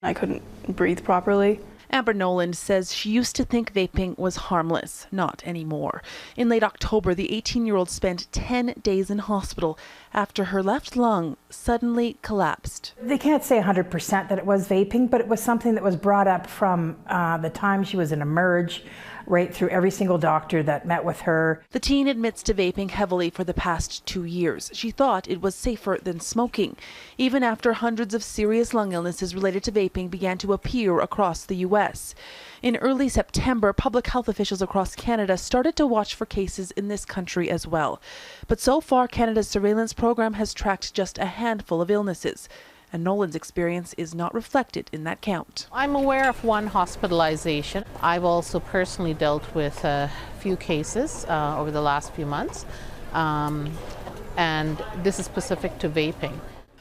I couldn't breathe properly. Amber Noland says she used to think vaping was harmless, not anymore. In late October, the 18-year-old spent 10 days in hospital after her left lung suddenly collapsed. They can't say 100% that it was vaping, but it was something that was brought up from the time she was in Emerge, right through every single doctor that met with her. The teen admits to vaping heavily for the past 2 years. She thought it was safer than smoking, even after hundreds of serious lung illnesses related to vaping began to appear across the U.S. In early September, public health officials across Canada started to watch for cases in this country as well. But so far, Canada's surveillance program has tracked just a handful of illnesses, and Nolan's experience is not reflected in that count. I'm aware of one hospitalization. I've also personally dealt with a few cases over the last few months, and this is specific to vaping.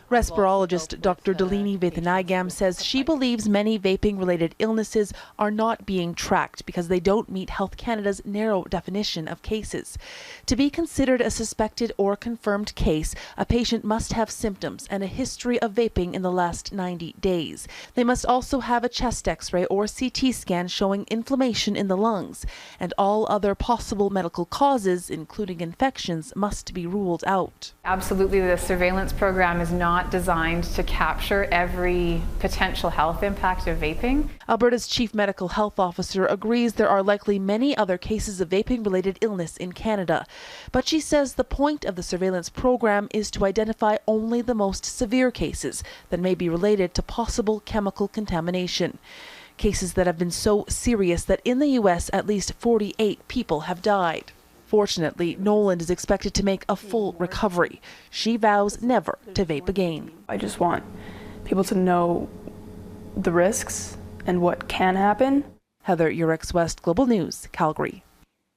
Respirologist Dr. Delini Vithanagam says she believes many vaping-related illnesses are not being tracked because they don't meet Health Canada's narrow definition of cases. To be considered a suspected or confirmed case, a patient must have symptoms and a history of vaping in the last 90 days. They must also have a chest X-ray or CT scan showing inflammation in the lungs, and all other possible medical causes, including infections, must be ruled out. Absolutely, the surveillance program is not designed to capture every potential health impact of vaping. Alberta's Chief Medical Health Officer agrees there are likely many other cases of vaping-related illness in Canada, but she says the point of the surveillance program is to identify only the most severe cases that may be related to possible chemical contamination. Cases that have been so serious that in the U.S. at least 48 people have died. Fortunately, Noland is expected to make a full recovery. She vows never to vape again. I just want people to know the risks and what can happen. Heather, Yourex-West Global News, Calgary.